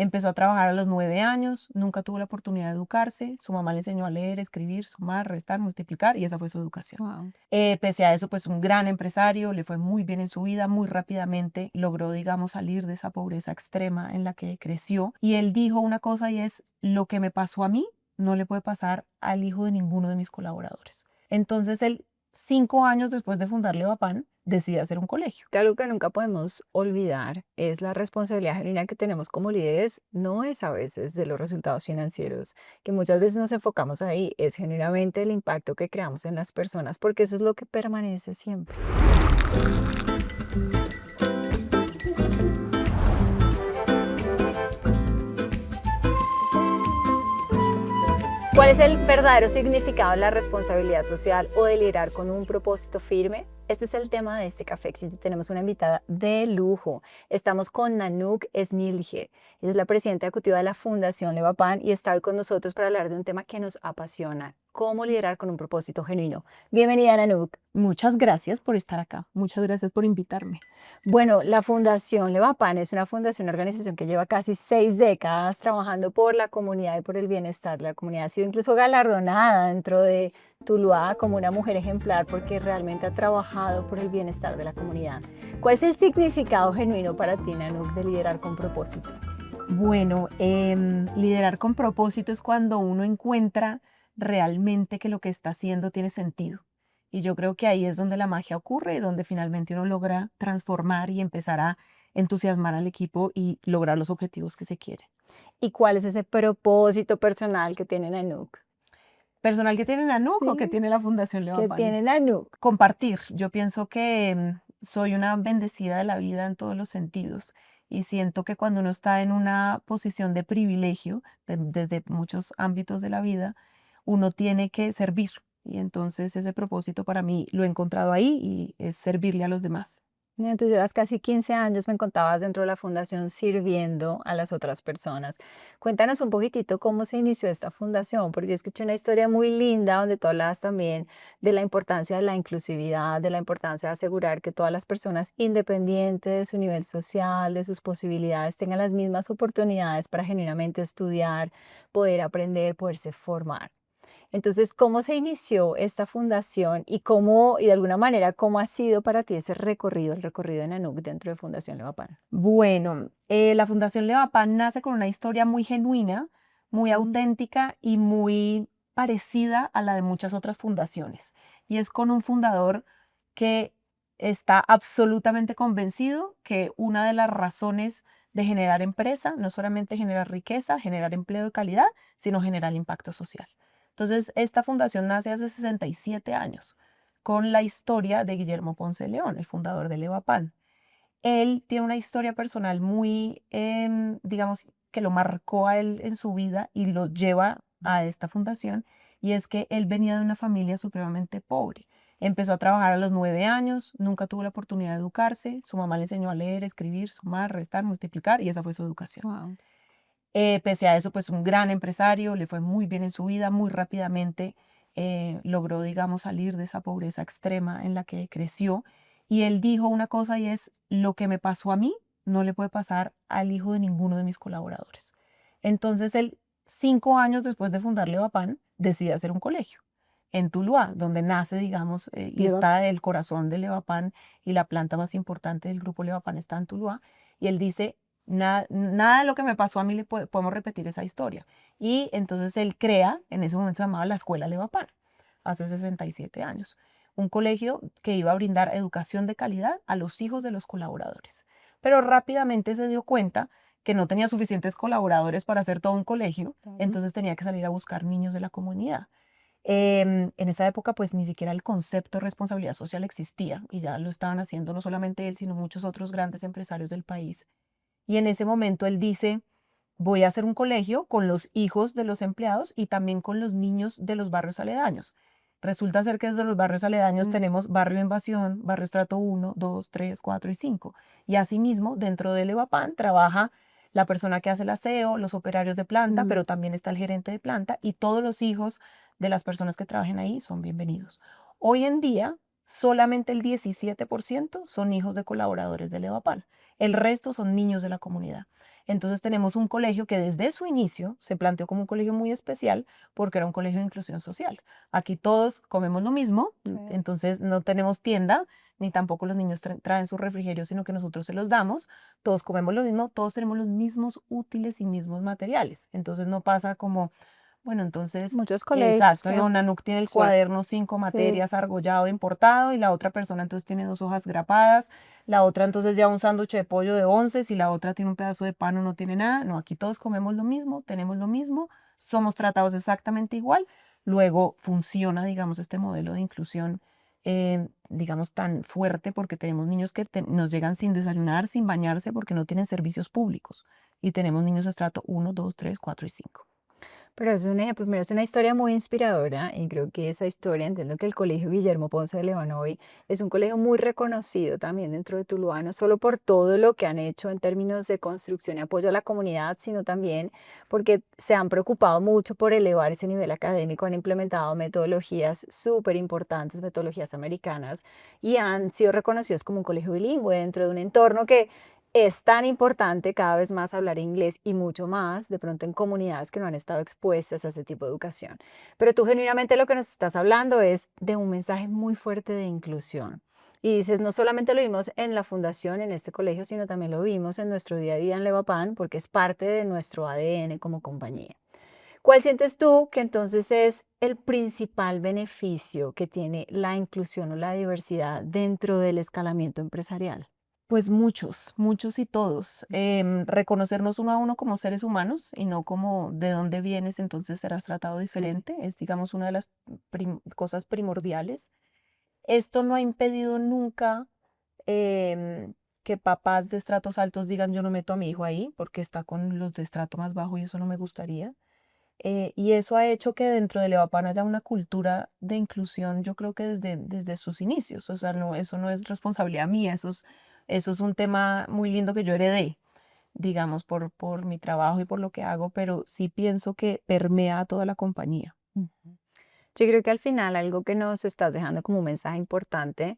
Empezó a trabajar a los 9 años, nunca tuvo la oportunidad de educarse, su mamá le enseñó a leer, escribir, sumar, restar, multiplicar y esa fue su educación. Wow. Pese a eso, pues un gran empresario, le fue muy bien en su vida, muy rápidamente logró, digamos, salir de esa pobreza extrema en la que creció. Y él dijo una cosa y es, lo que me pasó a mí no le puede pasar al hijo de ninguno de mis colaboradores. Entonces él, 5 años después de fundar Levapan, decide hacer un colegio. Algo que nunca podemos olvidar es la responsabilidad genuina que tenemos como líderes, no es a veces de los resultados financieros, que muchas veces nos enfocamos ahí, es genuinamente el impacto que creamos en las personas, porque eso es lo que permanece siempre. ¿Cuál es el verdadero significado de la responsabilidad social o de liderar con un propósito firme? Este es el tema de este Café Éxito. Tenemos una invitada de lujo. Estamos con Nanook Esmilge. Ella es la presidenta ejecutiva de la Fundación Levapan y está hoy con nosotros para hablar de un tema que nos apasiona, cómo liderar con un propósito genuino. Bienvenida, Nanook. Muchas gracias por estar acá. Muchas gracias por invitarme. Bueno, la Fundación Levapan es una fundación, una organización que lleva casi 6 décadas trabajando por la comunidad y por el bienestar de la comunidad. Ha sido incluso galardonada dentro de Tuluá como una mujer ejemplar porque realmente ha trabajado por el bienestar de la comunidad. ¿Cuál es el significado genuino para ti, Nanook, de liderar con propósito? Bueno, liderar con propósito es cuando uno encuentra realmente que lo que está haciendo tiene sentido. Y yo creo que ahí es donde la magia ocurre y donde finalmente uno logra transformar y empezar a entusiasmar al equipo y lograr los objetivos que se quieren. ¿Y cuál es ese propósito personal que tiene Nanook? Personal que tiene Nanook o que Sí, tiene la Fundación que Levapan. tiene Nanook. Compartir. Yo pienso que soy una bendecida de la vida en todos los sentidos y siento que cuando uno está en una posición de privilegio, desde muchos ámbitos de la vida, uno tiene que servir. Y entonces ese propósito para mí lo he encontrado ahí y es servirle a los demás. Tú llevas casi 15 años, me contabas, dentro de la fundación sirviendo a las otras personas. Cuéntanos un poquitito cómo se inició esta fundación, porque yo escuché una historia muy linda donde tú hablabas también de la importancia de la inclusividad, de la importancia de asegurar que todas las personas, independiente de su nivel social, de sus posibilidades, tengan las mismas oportunidades para genuinamente estudiar, poder aprender, poderse formar. Entonces, ¿cómo se inició esta fundación y cómo, y de alguna manera, cómo ha sido para ti ese recorrido, el recorrido de Nanook dentro de Fundación Levapan? Bueno, la Fundación Levapan nace con una historia muy genuina, muy Mm. auténtica y muy parecida a la de muchas otras fundaciones. Y es con un fundador que está absolutamente convencido que una de las razones de generar empresa no solamente generar riqueza, generar empleo de calidad, sino generar impacto social. Entonces, esta fundación nace hace 67 años con la historia de Guillermo Ponce de León, el fundador de Levapan. Él tiene una historia personal muy, digamos, que lo marcó a él en su vida y lo lleva a esta fundación, y es que él venía de una familia supremamente pobre. Empezó a trabajar a los 9 años, nunca tuvo la oportunidad de educarse, su mamá le enseñó a leer, escribir, sumar, restar, multiplicar, y esa fue su educación. Wow. Pese a eso, pues un gran empresario, le fue muy bien en su vida, muy rápidamente logró, digamos, salir de esa pobreza extrema en la que creció. Y él dijo una cosa y es, lo que me pasó a mí no le puede pasar al hijo de ninguno de mis colaboradores. Entonces él, 5 años después de fundar Levapan, decide hacer un colegio en Tuluá, donde nace, digamos, y Leva- está el corazón de Levapan y la planta más importante del grupo Levapan está en Tuluá. Y él dice, nada de lo que me pasó a mí le podemos repetir esa historia. Y entonces él crea, en ese momento se llamaba la Escuela Levapan, hace 67 años, un colegio que iba a brindar educación de calidad a los hijos de los colaboradores. Pero rápidamente se dio cuenta que no tenía suficientes colaboradores para hacer todo un colegio, Claro. entonces tenía que salir a buscar niños de la comunidad. En esa época, pues ni siquiera el concepto de responsabilidad social existía y ya lo estaban haciendo no solamente él, sino muchos otros grandes empresarios del país. Y en ese momento él dice, voy a hacer un colegio con los hijos de los empleados y también con los niños de los barrios aledaños. Resulta ser que desde los barrios aledaños Mm. tenemos barrio Invasión, barrio Estrato 1, 2, 3, 4 y 5. Y asimismo, dentro del Levapan trabaja la persona que hace el aseo, los operarios de planta, Mm. pero también está el gerente de planta y todos los hijos de las personas que trabajen ahí son bienvenidos. Hoy en día solamente el 17% son hijos de colaboradores del Levapan. El resto son niños de la comunidad. Entonces tenemos un colegio que desde su inicio se planteó como un colegio muy especial porque era un colegio de inclusión social. Aquí todos comemos lo mismo, Sí. entonces no tenemos tienda, ni tampoco los niños traen sus refrigerios, sino que nosotros se los damos. Todos comemos lo mismo, todos tenemos los mismos útiles y mismos materiales. Entonces no pasa como, bueno, entonces, Muchos colegios exacto, que no, Nanook tiene el son, cuaderno 5 sí, materias argollado importado y la otra persona entonces tiene 2 hojas grapadas, la otra entonces ya un sándwich de pollo de 11 y la otra tiene un pedazo de pan o no tiene nada. No, aquí todos comemos lo mismo, tenemos lo mismo, somos tratados exactamente igual. Luego funciona, digamos, este modelo de inclusión, digamos, tan fuerte porque tenemos niños que nos llegan sin desayunar, sin bañarse porque no tienen servicios públicos. Y tenemos niños de estrato 1, 2, 3, 4 y 5. pero es un ejemplo, primero es una historia muy inspiradora y creo que esa historia, entiendo que el Colegio Guillermo Ponce de León hoy es un colegio muy reconocido también dentro de Tuluá, no solo por todo lo que han hecho en términos de construcción y apoyo a la comunidad, sino también porque se han preocupado mucho por elevar ese nivel académico, han implementado metodologías súper importantes, metodologías americanas, y han sido reconocidos como un colegio bilingüe dentro de un entorno que es tan importante cada vez más hablar inglés y mucho más de pronto en comunidades que no han estado expuestas a ese tipo de educación. Pero tú genuinamente lo que nos estás hablando es de un mensaje muy fuerte de inclusión. Y dices, no solamente lo vimos en la fundación, en este colegio, sino también lo vimos en nuestro día a día en Levapan, porque es parte de nuestro ADN como compañía. ¿Cuál sientes tú que entonces es el principal beneficio que tiene la inclusión o la diversidad dentro del escalamiento empresarial? Pues muchos, muchos y todos. Reconocernos uno a uno como seres humanos y no como de dónde vienes, entonces serás tratado Sí. diferente. Es, digamos, una de las cosas primordiales. Esto no ha impedido nunca que papás de estratos altos digan yo no meto a mi hijo ahí porque está con los de estrato más bajo y eso no me gustaría. Y eso ha hecho que dentro de Levapan haya una cultura de inclusión, yo creo que desde sus inicios. O sea, no, eso no es responsabilidad mía, eso es un tema muy lindo que yo heredé, digamos, por mi trabajo y por lo que hago, pero sí pienso que permea a toda la compañía. Ujú. Yo creo que al final algo que nos estás dejando como un mensaje importante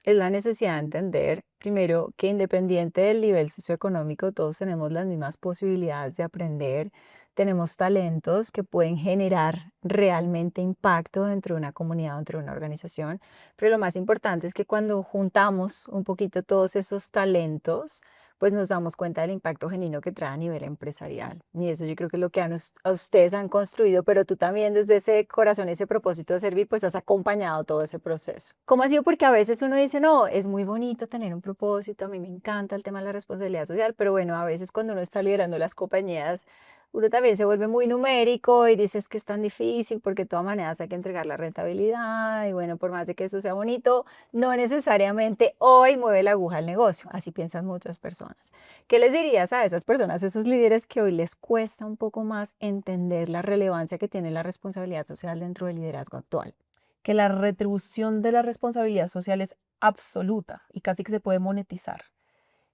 es la necesidad de entender, primero, que independiente del nivel socioeconómico, todos tenemos las mismas posibilidades de aprender, tenemos talentos que pueden generar realmente impacto dentro de una comunidad, dentro de una organización, pero lo más importante es que cuando juntamos un poquito todos esos talentos, pues nos damos cuenta del impacto genuino que trae a nivel empresarial. Y eso yo creo que es lo que a ustedes han construido, pero tú también desde ese corazón, ese propósito de servir, pues has acompañado todo ese proceso. ¿Cómo ha sido? Porque a veces uno dice, no, es muy bonito tener un propósito, a mí me encanta el tema de la responsabilidad social, pero bueno, a veces cuando uno está liderando las compañías, uno también se vuelve muy numérico y dices que es tan difícil porque de todas maneras hay que entregar la rentabilidad y bueno, por más de que eso sea bonito, no necesariamente hoy mueve la aguja al negocio, así piensan muchas personas. ¿Qué les dirías a esas personas, esos líderes que hoy les cuesta un poco más entender la relevancia que tiene la responsabilidad social dentro del liderazgo actual? Que la retribución de la responsabilidad social es absoluta y casi que se puede monetizar.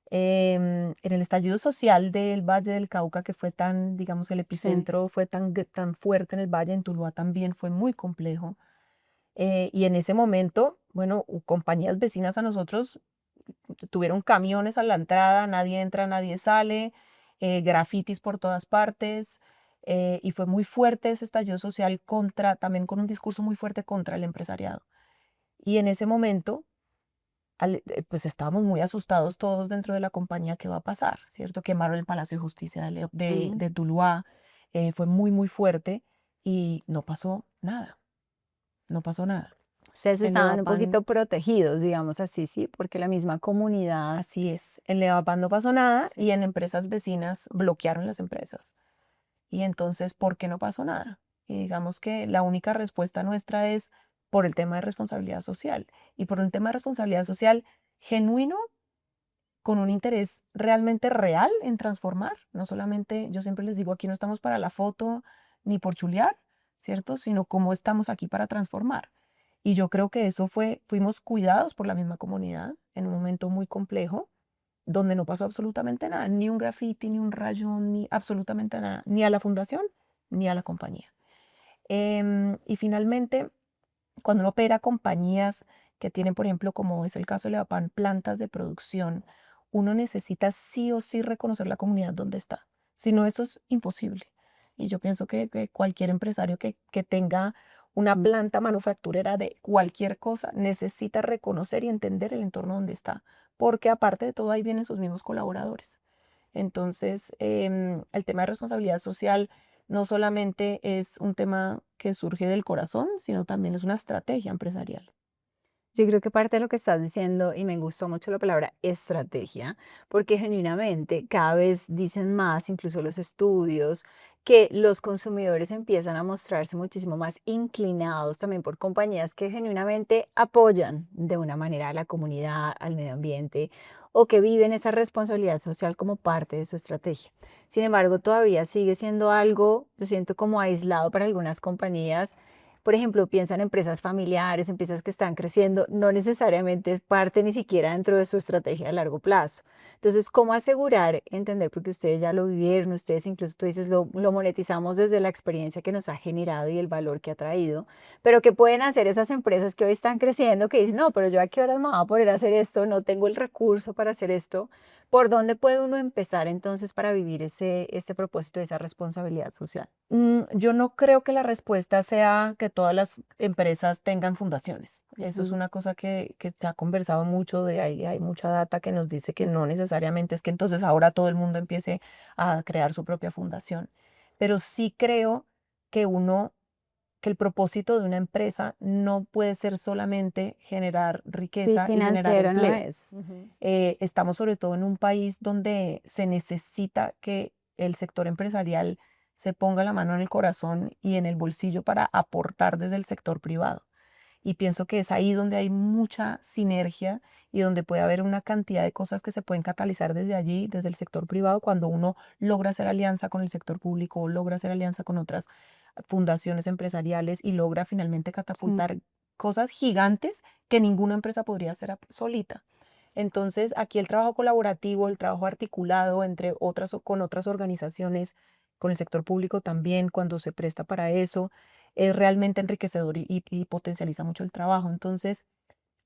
En el estallido social del Valle del Cauca, que fue tan, digamos, el Sí. epicentro fue tan fuerte en el Valle, en Tuluá también fue muy complejo. Y en ese momento, bueno, compañías vecinas a nosotros tuvieron camiones a la entrada, nadie entra, nadie sale, grafitis por todas partes, y fue muy fuerte ese estallido social también con un discurso muy fuerte contra el empresariado. Y en ese momento, pues estábamos muy asustados todos dentro de la compañía, ¿qué va a pasar? ¿Cierto? Quemaron el Palacio de Justicia Mm. de Tuluá, fue muy, muy fuerte y no pasó nada, no pasó nada. Ustedes En estaban un Levapan poquito protegidos, digamos así, sí, porque la misma comunidad, Así es, en Levapan no pasó nada sí. y en empresas vecinas bloquearon las empresas. Y entonces, ¿por qué no pasó nada? Y digamos que la única respuesta nuestra es por el tema de responsabilidad social y por un tema de responsabilidad social genuino, con un interés realmente real en transformar. No solamente, yo siempre les digo, aquí no estamos para la foto ni por chulear, ¿cierto? Sino cómo estamos aquí para transformar. Y yo creo que fuimos cuidados por la misma comunidad en un momento muy complejo, donde no pasó absolutamente nada, ni un graffiti, ni un rayón, ni absolutamente nada, ni a la fundación, ni a la compañía. Y finalmente, cuando uno opera compañías que tienen, por ejemplo, como es el caso de Levapan, plantas de producción, uno necesita sí o sí reconocer la comunidad donde está. Si no, eso es imposible. Y yo pienso que cualquier empresario que tenga una planta manufacturera de cualquier cosa necesita reconocer y entender el entorno donde está, porque aparte de todo ahí vienen sus mismos colaboradores. Entonces, el tema de responsabilidad social no solamente es un tema que surge del corazón, sino también es una estrategia empresarial. Yo creo que parte de lo que estás diciendo, y me gustó mucho la palabra estrategia, porque genuinamente cada vez dicen más, incluso los estudios, que los consumidores empiezan a mostrarse muchísimo más inclinados también por compañías que genuinamente apoyan de una manera a la comunidad, al medio ambiente, o que viven esa responsabilidad social como parte de su estrategia. Sin embargo, todavía sigue siendo algo, yo siento como aislado para algunas compañías. Por ejemplo, piensa en empresas familiares, empresas que están creciendo, no necesariamente es parte ni siquiera dentro de su estrategia a largo plazo. Entonces, ¿cómo asegurar, entender, porque ustedes ya lo vivieron, ustedes incluso tú dices, lo monetizamos desde la experiencia que nos ha generado y el valor que ha traído, pero qué pueden hacer esas empresas que hoy están creciendo, que dicen, no, pero yo a qué horas me voy a poder hacer esto, no tengo el recurso para hacer esto? ¿Por dónde puede uno empezar entonces para vivir ese propósito, esa responsabilidad social? Yo no creo que la respuesta sea que todas las empresas tengan fundaciones. Eso es Ujú. una cosa que se ha conversado mucho, de ahí hay mucha data que nos dice que no necesariamente es que entonces ahora todo el mundo empiece a crear su propia fundación. Pero sí creo que que el propósito de una empresa no puede ser solamente generar Sí, riqueza y generar financiero no empleo. es. Ujú. Estamos sobre todo en un país donde se necesita que el sector empresarial se ponga la mano en el corazón y en el bolsillo para aportar desde el sector privado. Y pienso que es ahí donde hay mucha sinergia y donde puede haber una cantidad de cosas que se pueden catalizar desde allí, desde el sector privado, cuando uno logra hacer alianza con el sector público o logra hacer alianza con otras fundaciones empresariales y logra finalmente Sí. catapultar cosas gigantes que ninguna empresa podría hacer solita. Entonces, aquí el trabajo colaborativo, el trabajo articulado entre otras o con otras organizaciones, con el sector público también, cuando se presta para eso, es realmente enriquecedor y potencializa mucho el trabajo. Entonces,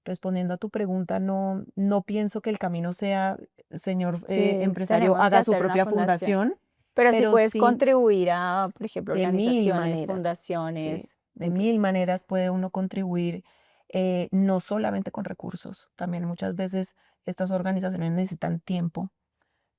respondiendo a tu pregunta, no pienso que el camino sea, señor Sí, empresario, tenemos que haga su hacer una propia fundación. fundación, Pero sí pero puedes sí contribuir a, por ejemplo, de mil organizaciones, maneras, sí, fundaciones. de Ok. mil maneras puede uno contribuir, no solamente con recursos, también muchas veces estas organizaciones necesitan tiempo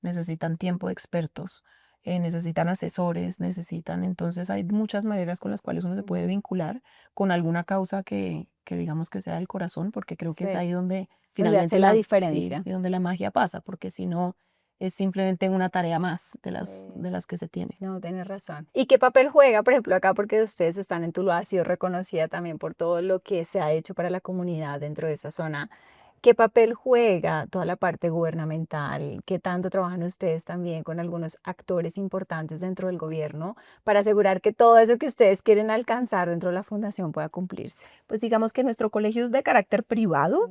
de expertos, necesitan asesores, necesitan, entonces hay muchas maneras con las cuales uno se puede Ujú. vincular con alguna causa que digamos que sea del corazón, porque creo que es Sí, ahí donde donde hace finalmente la sí, diferencia. y donde la magia pasa, porque si no es simplemente una tarea más Sí. de las que se tiene. No, tienes razón. ¿Y qué papel juega, por ejemplo, acá, porque ustedes están en Tuluá, ha sido reconocida también por todo lo que se ha hecho para la comunidad dentro de esa zona? ¿Qué papel juega toda la parte gubernamental? ¿Qué tanto trabajan ustedes también con algunos actores importantes dentro del gobierno para asegurar que todo eso que ustedes quieren alcanzar dentro de la fundación pueda cumplirse? Pues digamos que nuestro colegio es de carácter privado,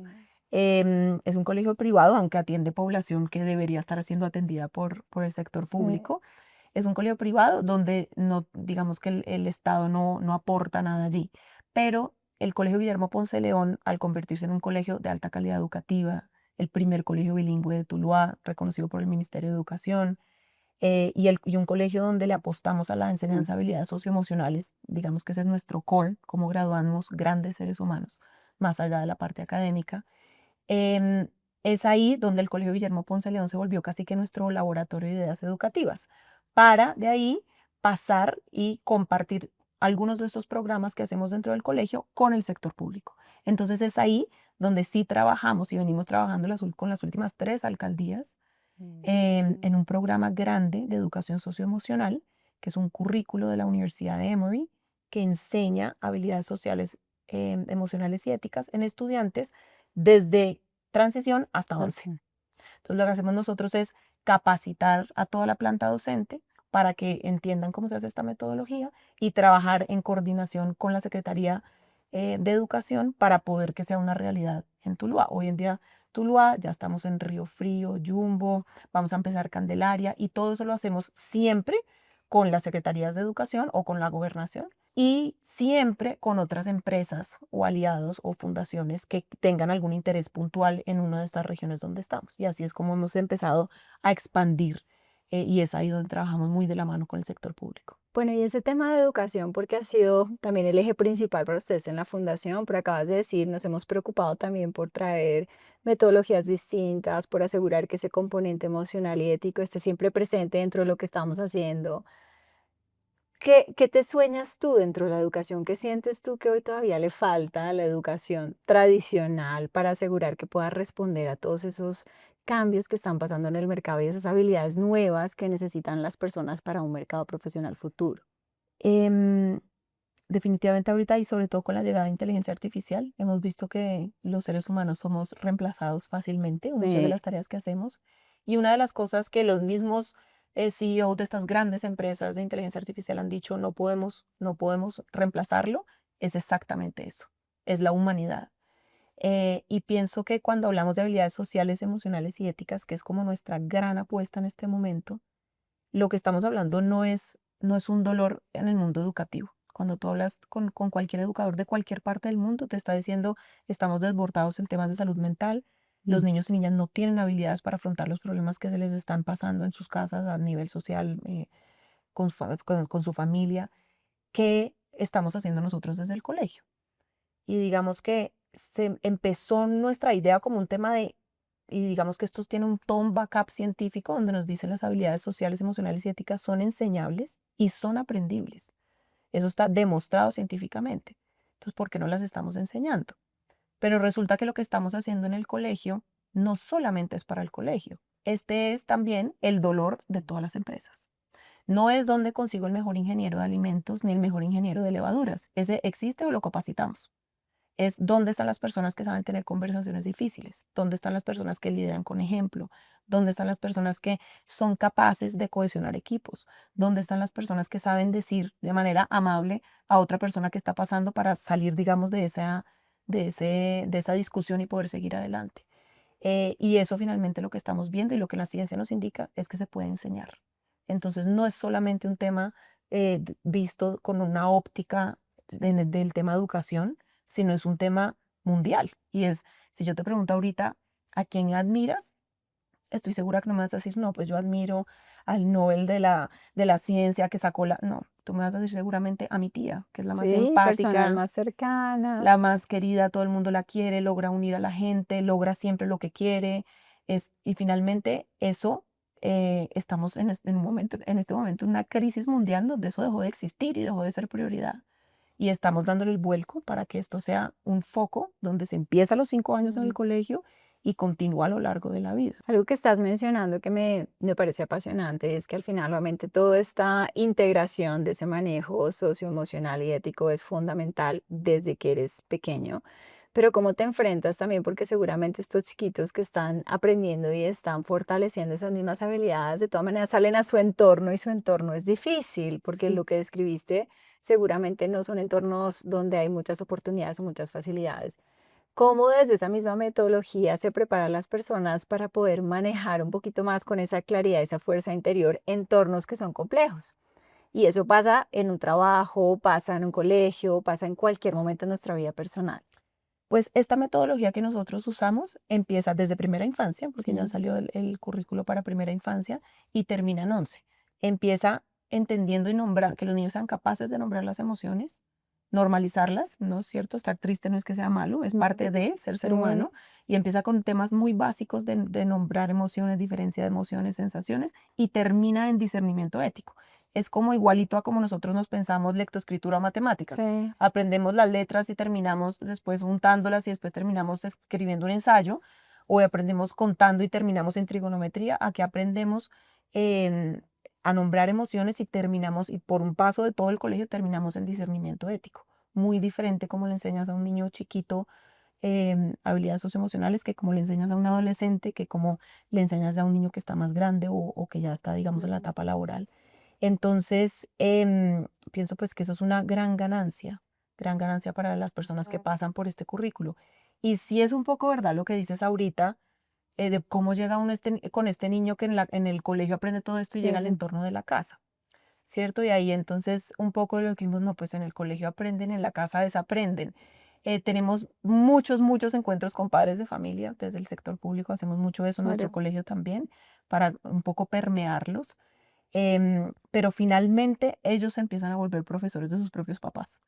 Sí. es un colegio privado, aunque atiende población que debería estar siendo atendida por el sector Sí. público. Es un colegio privado donde no, digamos que el Estado no aporta nada allí, pero el Colegio Guillermo Ponce de León, al convertirse en un colegio de alta calidad educativa, el primer colegio bilingüe de Tuluá, reconocido por el Ministerio de Educación, y un colegio donde le apostamos a la Mm. enseñanza de habilidades socioemocionales, digamos que ese es nuestro core, cómo graduamos grandes seres humanos, más allá de la parte académica. Em, es ahí donde el Colegio Guillermo Ponce de León se volvió casi que nuestro laboratorio de ideas educativas, para de ahí pasar y compartir algunos de estos programas que hacemos dentro del colegio con el sector público. Entonces es ahí donde sí trabajamos y venimos trabajando con las últimas 3 alcaldías en un programa grande de educación socioemocional, que es un currículo de la Universidad de Emory, que enseña habilidades sociales, emocionales y éticas en estudiantes desde transición hasta 11. Ok. Entonces, lo que hacemos nosotros es capacitar a toda la planta docente para que entiendan cómo se hace esta metodología y trabajar en coordinación con la Secretaría de Educación para poder que sea una realidad en Tuluá. Hoy en día, Tuluá, ya estamos en Río Frío, Yumbo, vamos a empezar Candelaria y todo eso lo hacemos siempre con las secretarías de educación o con la gobernación y siempre con otras empresas o aliados o fundaciones que tengan algún interés puntual en una de estas regiones donde estamos. Y así es como hemos empezado a expandir y es ahí donde trabajamos muy de la mano con el sector público. Bueno, y ese tema de educación, porque ha sido también el eje principal para ustedes en la fundación, pero acabas de decir, nos hemos preocupado también por traer metodologías distintas, por asegurar que ese componente emocional y ético esté siempre presente dentro de lo que estamos haciendo. ¿Qué te sueñas tú dentro de la educación? ¿Qué sientes tú que hoy todavía le falta a la educación tradicional para asegurar que pueda responder a todos esos cambios que están pasando en el mercado y esas habilidades nuevas que necesitan las personas para un mercado profesional futuro? Em, Definitivamente ahorita y sobre todo con la llegada de inteligencia artificial, hemos visto que los seres humanos somos reemplazados fácilmente en muchas de Sí, las tareas que hacemos. Y una de las cosas que los mismos CEOs de estas grandes empresas de inteligencia artificial han dicho, no podemos reemplazarlo, es exactamente eso, es la humanidad. Y pienso que cuando hablamos de habilidades sociales, emocionales y éticas, que es como nuestra gran apuesta en este momento, lo que estamos hablando no es un dolor en el mundo educativo. Cuando tú hablas con cualquier educador de cualquier parte del mundo, te está diciendo, estamos desbordados en temas de salud mental, los mm, niños y niñas no tienen habilidades para afrontar los problemas que se les están pasando en sus casas a nivel social, con su familia, ¿qué estamos haciendo nosotros desde el colegio? Y digamos que se empezó nuestra idea como un tema y digamos que esto tiene todo un backup científico donde nos dice las habilidades sociales, emocionales y éticas son enseñables y son aprendibles. Eso está demostrado científicamente. Entonces, ¿por qué no las estamos enseñando? Pero resulta que lo que estamos haciendo en el colegio no solamente es para el colegio. Este es también el dolor de todas las empresas. No es donde consigo el mejor ingeniero de alimentos ni el mejor ingeniero de levaduras. Ese existe o lo capacitamos. Es dónde están las personas que saben tener conversaciones difíciles, dónde están las personas que lideran con ejemplo, dónde están las personas que son capaces de cohesionar equipos, dónde están las personas que saben decir de manera amable a otra persona que está pasando para salir, digamos, de esa discusión y poder seguir adelante. Y eso finalmente lo que estamos viendo y lo que la ciencia nos indica es que se puede enseñar. Entonces no es solamente un tema visto con una óptica del tema educación, sino es un tema mundial. Y es, si yo te pregunto ahorita, ¿a quién admiras? Estoy segura que no me vas a decir, no, pues yo admiro al Nobel de la ciencia que sacó la... No, tú me vas a decir seguramente a mi tía, que es la más sí, personas empática, más la cercanas. más querida, todo el mundo la quiere, logra unir a la gente, logra siempre lo que quiere. Y finalmente eso, estamos en este momento en una crisis mundial donde eso dejó de existir y dejó de ser prioridad. Y estamos dándole el vuelco para que esto sea un foco donde se empieza a los 5 años en el colegio y continúa a lo largo de la vida. Algo que estás mencionando que me parece apasionante es que al final, obviamente, toda esta integración de ese manejo socioemocional y ético es fundamental desde que eres pequeño. Pero cómo te enfrentas también, porque seguramente estos chiquitos que están aprendiendo y están fortaleciendo esas mismas habilidades, de todas maneras salen a su entorno y su entorno es difícil, porque Sí. lo que describiste seguramente no son entornos donde hay muchas oportunidades o muchas facilidades. ¿Cómo desde esa misma metodología se preparan las personas para poder manejar un poquito más con esa claridad, esa fuerza interior, entornos que son complejos? Y eso pasa en un trabajo, pasa en un colegio, pasa en cualquier momento de nuestra vida personal. Pues esta metodología que nosotros usamos empieza desde primera infancia, porque ya Sí, salió el currículo para primera infancia, y termina en 11. Empieza entendiendo y nombrar, que los niños sean capaces de nombrar las emociones, normalizarlas, ¿no es cierto? Estar triste no es que sea malo, es parte de ser sí, humano, y empieza con temas muy básicos de nombrar emociones, diferencia de emociones, sensaciones, y termina en discernimiento ético. Es como igualito a como nosotros nos pensamos lectoescritura o matemáticas. sí. Aprendemos las letras y terminamos después juntándolas y después terminamos escribiendo un ensayo, o aprendemos contando y terminamos en trigonometría, a que aprendemos en- a nombrar emociones y terminamos, y por un paso de todo el colegio terminamos en discernimiento ético. Muy diferente como le enseñas a un niño chiquito habilidades socioemocionales que como le enseñas a un adolescente, que como le enseñas a un niño que está más grande o que ya está, digamos, en la etapa laboral. Entonces, pienso pues que eso es una gran ganancia para las personas que pasan por este currículo. Y sí es un poco verdad lo que dices ahorita, de cómo llega uno con este niño que en el colegio aprende todo esto y llega al Sí. entorno de la casa. ¿cierto? Y ahí entonces un poco lo que vimos, no, pues en el colegio aprenden, en la casa desaprenden. Tenemos muchos encuentros con padres de familia desde el sector público, hacemos mucho eso en nuestro Claro. colegio también, para un poco permearlos. Pero finalmente ellos se empiezan a volver profesores de sus propios papás.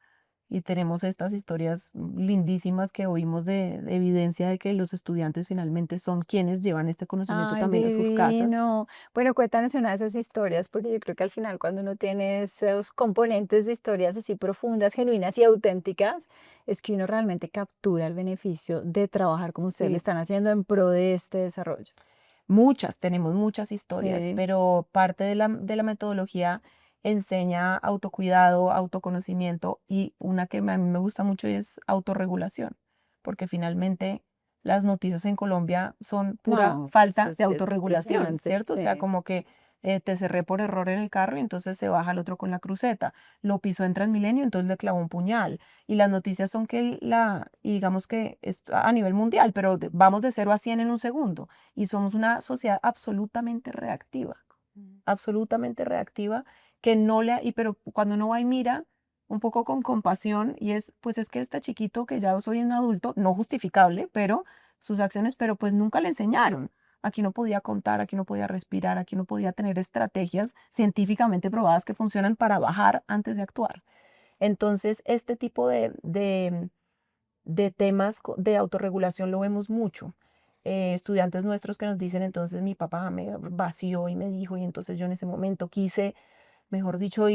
Y tenemos estas historias lindísimas que oímos de evidencia de que los estudiantes finalmente son quienes llevan este conocimiento Ay, también a sus casas. divino. Bueno, cuéntanos una de esas historias, porque yo creo que al final cuando uno tiene esos componentes de historias así profundas, genuinas y auténticas, es que uno realmente captura el beneficio de trabajar como ustedes le Sí, están haciendo en pro de este desarrollo. tenemos muchas historias, Sí. pero parte de la metodología enseña autocuidado, autoconocimiento y una que a mí me gusta mucho es autorregulación, porque finalmente las noticias en Colombia son pura No, pues falta de es autorregulación, impresionante, ¿cierto? O sea, sí. como que te cerré por error en el carro y entonces se baja el otro con la cruceta, lo pisó en Transmilenio, entonces le clavó un puñal. Y las noticias son que y digamos que es a nivel mundial, pero vamos de 0 a 100 en un segundo y somos una sociedad Mm. absolutamente reactiva, que no le, y pero cuando uno va y mira un poco con compasión y pues es que este chiquito que ya soy un adulto, no justificable, pero sus acciones, pero pues nunca le enseñaron. Aquí no podía contar, aquí no podía respirar, aquí no podía tener estrategias científicamente probadas que funcionan para bajar antes de actuar. Entonces, este tipo de temas de autorregulación lo vemos mucho. Estudiantes nuestros que nos dicen, entonces mi papá me vació y me dijo, y entonces yo en ese momento quise, mejor dicho,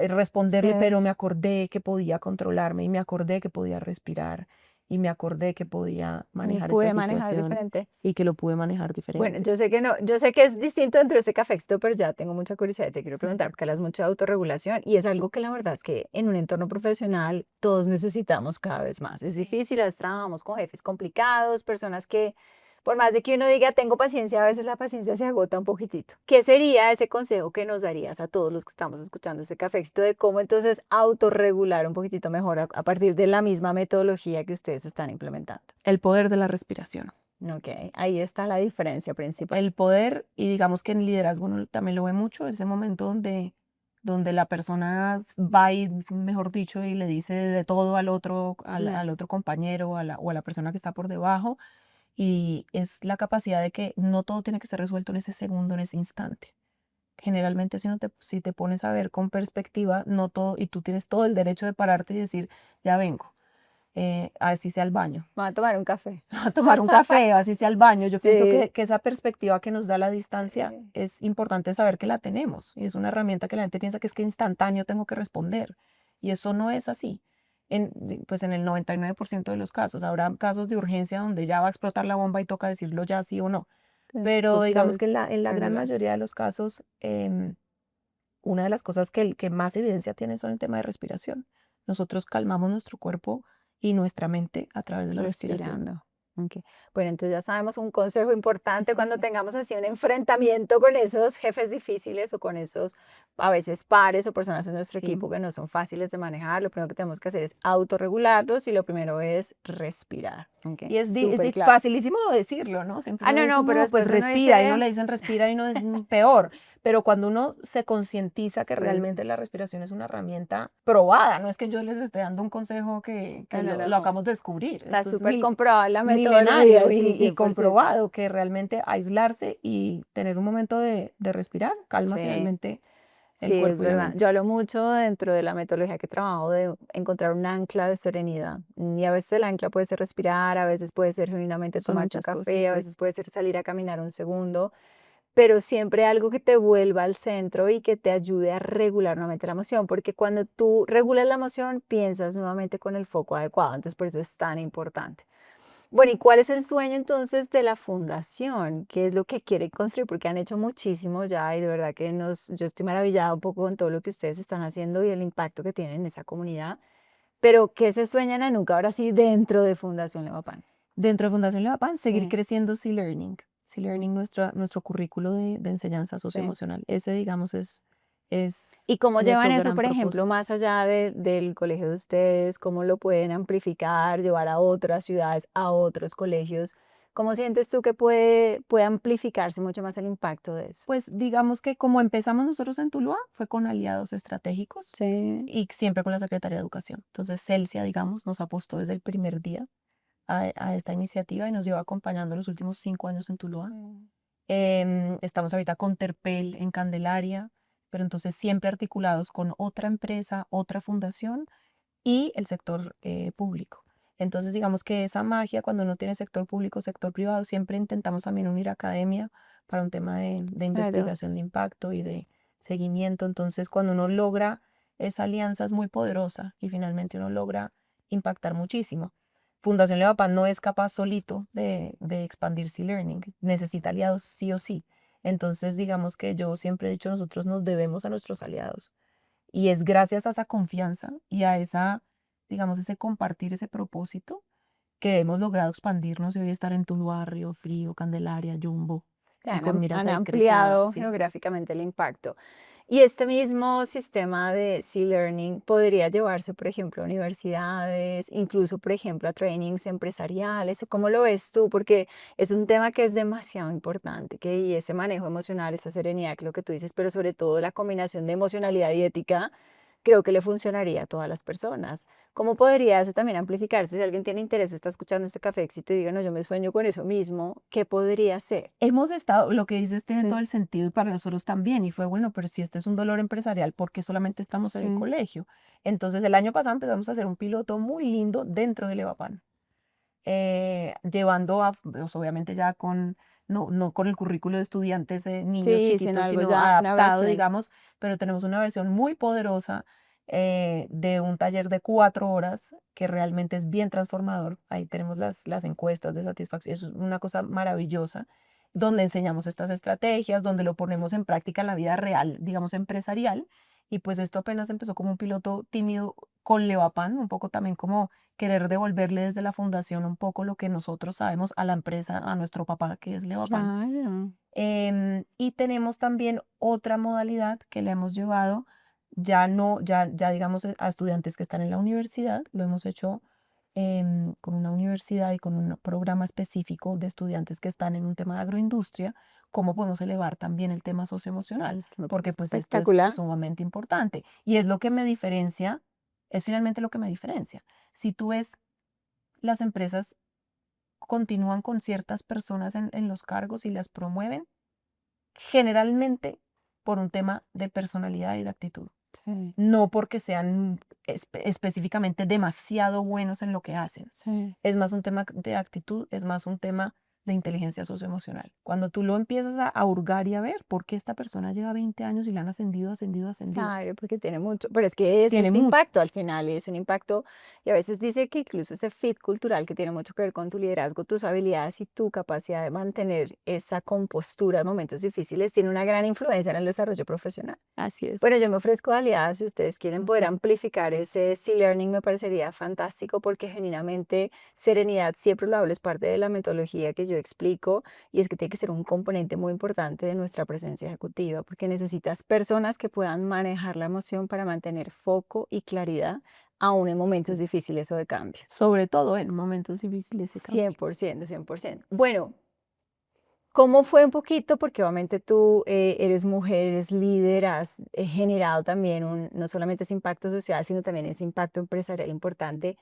responderle, Sí. pero me acordé que podía controlarme y me acordé que podía respirar y me acordé que podía Y manejar esta pude manejar situación diferente. y que lo pude manejar Bueno, diferente. yo sé que no, yo sé que es distinto dentro de este cafecito, pero ya tengo mucha curiosidad y te quiero preguntar, porque hablas mucho de autorregulación y es algo que la verdad es que en un entorno profesional todos necesitamos cada vez más. Es Sí. difícil, a veces trabajamos con jefes complicados, personas que, por más de que uno diga tengo paciencia, a veces la paciencia se agota un poquitito. ¿Qué sería ese consejo que nos darías a todos los que estamos escuchando este cafecito de cómo entonces autorregular un poquitito mejor a partir de la misma metodología que ustedes están implementando? El poder de la respiración. Ok, ahí está la diferencia principal. El poder, y digamos que en liderazgo uno también lo ve mucho, ese momento donde la persona va y, mejor dicho, y le dice de todo al otro, Sí. al otro compañero o a la persona que está por debajo, y es la capacidad de que no todo tiene que ser resuelto en ese segundo, en ese instante. Generalmente si te pones a ver con perspectiva, no todo, y tú tienes todo el derecho de pararte y decir, ya vengo, así sea al baño Voy a tomar un café. a tomar un café, así sea al baño. Yo pienso Sí, que esa perspectiva que nos da la distancia sí. es importante saber que la tenemos y es una herramienta que la gente piensa que es que instantáneo tengo que responder y eso no es así. Pues en el 99% de los casos habrá casos de urgencia donde ya va a explotar la bomba y toca decirlo ya sí o no. Pero digamos Buscar que en la gran regular. mayoría de los casos, una de las cosas que más evidencia tiene son el tema de respiración. Nosotros calmamos nuestro cuerpo y nuestra mente a través de la respiración. Respirando. Okey. Bueno, entonces ya sabemos un consejo importante cuando tengamos así un enfrentamiento con esos jefes difíciles o con esos, a veces, pares o personas en nuestro Sí. equipo que no son fáciles de manejar. Lo primero que tenemos que hacer es autorregularlos y lo primero es respirar. Okey, Es superclave. facilísimo decirlo, ¿no? Siempre Ah, uno no, dice, no, pero no, pues después uno respira, y uno dice le dicen respira y no es peor. Pero cuando uno se concientiza que sí, realmente la respiración es una herramienta probada, no es que yo les esté dando un consejo que no, no, lo no. acabamos de descubrir. Está Esto es súper comprobada la metodología, milenario sí, y 100%. comprobado que realmente aislarse y tener un momento de respirar calma Sí. finalmente el Sí, es cuerpo y la verdad. mente. Yo hablo mucho dentro de la metodología que trabajo de encontrar un ancla de serenidad. Y a veces el ancla puede ser respirar, a veces puede ser genuinamente Son tomarte un muchas cosas, café, a sí. veces puede ser salir a caminar un segundo, pero siempre algo que te vuelva al centro y que te ayude a regular nuevamente la emoción, porque cuando tú regulas la emoción, piensas nuevamente con el foco adecuado. Entonces, por eso es tan importante. Bueno, ¿y cuál es el sueño entonces de la fundación? ¿Qué es lo que quieren construir? Porque han hecho muchísimo ya y de verdad que yo estoy maravillada un poco con todo lo que ustedes están haciendo y el impacto que tienen en esa comunidad. Pero, ¿qué se sueñan a nunca ahora sí dentro de Fundación Levapan? Dentro de Fundación Levapan, seguir Sí, creciendo C-Learning. mm, C-Learning, nuestro currículo de enseñanza sí. socioemocional. Ese, digamos, es ¿Y cómo llevan nuestro eso, gran por ejemplo, propósito. más allá del colegio de ustedes? ¿Cómo lo pueden amplificar, llevar a otras ciudades, a otros colegios? ¿Cómo sientes tú que puede amplificarse mucho más el impacto de eso? Pues digamos que como empezamos nosotros en Tuluá, fue con aliados estratégicos Sí. y siempre con la Secretaría de Educación. Entonces, Celsia, digamos, nos apostó desde el primer día a esta iniciativa y nos lleva acompañando los últimos 5 años en Tuluá. Mm. Estamos ahorita con Terpel en Candelaria, pero entonces siempre articulados con otra empresa, otra fundación y el sector público. Entonces, digamos que esa magia, cuando uno tiene sector público, sector privado, siempre intentamos también unir academia para un tema de Claro. investigación de impacto y de seguimiento. Entonces, cuando uno logra esa alianza es muy poderosa y finalmente uno logra impactar muchísimo. Fundación Levapan no es capaz solito de expandir C-Learning, necesita aliados sí o sí. Entonces, digamos que yo siempre he dicho, nosotros nos debemos a nuestros aliados. Y es gracias a esa confianza y a esa, digamos, ese compartir ese propósito que hemos logrado expandirnos y hoy estar en Tuluá, Río Frío, Candelaria, Jumbo Que y con miras han a ir creciendo, ampliado sí. geográficamente el impacto. Y este mismo sistema de C-Learning podría llevarse, por ejemplo, a universidades, incluso, por ejemplo, a trainings empresariales. ¿O cómo lo ves tú? Porque es un tema que es demasiado importante, que y ese manejo emocional, esa serenidad, que es lo que tú dices, pero sobre todo la combinación de emocionalidad y ética, creo que le funcionaría a todas las personas. ¿Cómo podría eso también amplificarse? Si alguien tiene interés, está escuchando este Café Éxito y diga, no, yo me sueño con eso mismo, ¿qué podría ser? Hemos estado, lo que dices tiene todo Sí, el sentido y para nosotros también. Y fue bueno, pero si este es un dolor empresarial, ¿por qué solamente estamos en el sí. colegio? Entonces el año pasado empezamos a hacer un piloto muy lindo dentro del EVAPAN. Llevando a, pues, obviamente ya con, no con el currículo de estudiantes, niños Sí, sino chiquitos, algo sino ya, una adaptado, versión. digamos, pero tenemos una versión muy poderosa de un taller de 4 horas que realmente es bien transformador. Ahí tenemos las encuestas de satisfacción, es una cosa maravillosa, donde enseñamos estas estrategias, donde lo ponemos en práctica en la vida real, digamos, empresarial. Y pues esto apenas empezó como un piloto tímido con Levapan, un poco también como querer devolverle desde la fundación un poco lo que nosotros sabemos a la empresa, a nuestro papá que es Levapan. Claro. Y tenemos también otra modalidad que le hemos llevado, ya no, ya digamos a estudiantes que están en la universidad, lo hemos hecho con una universidad y con un programa específico de estudiantes que están en un tema de agroindustria, cómo podemos elevar también el tema socioemocional, Es que me porque parece pues esto es espectacular. sumamente importante y es lo que me diferencia, es finalmente lo que me diferencia. Si tú ves las empresas continúan con ciertas personas en los cargos y las promueven, generalmente por un tema de personalidad y de actitud, Sí, no porque sean específicamente demasiado buenos en lo que hacen. sí. Es más un tema de actitud, es más un tema de inteligencia socioemocional. Cuando tú lo empiezas a hurgar y a ver por qué esta persona lleva 20 años y le han ascendido, ascendido, ascendido, Claro, porque tiene mucho, pero es que eso tiene es mucho. impacto al final, y es un impacto, y a veces dice que incluso ese fit cultural que tiene mucho que ver con tu liderazgo, tus habilidades y tu capacidad de mantener esa compostura en momentos difíciles, tiene una gran influencia en el desarrollo profesional. Así es. Bueno, yo me ofrezco de aliada si ustedes quieren poder Ujú. amplificar ese C-Learning, me parecería fantástico porque genuinamente serenidad, siempre lo hablo, es parte de la metodología que yo explico y es que tiene que ser un componente muy importante de nuestra presencia ejecutiva porque necesitas personas que puedan manejar la emoción para mantener foco y claridad aún en momentos Sí. difíciles o de cambio. Sobre todo en momentos difíciles de cambio. 100%, 100%. Bueno, ¿cómo fue un poquito? Porque obviamente tú eres mujer, eres líder, has generado también no solamente ese impacto social, sino también ese impacto empresarial importante.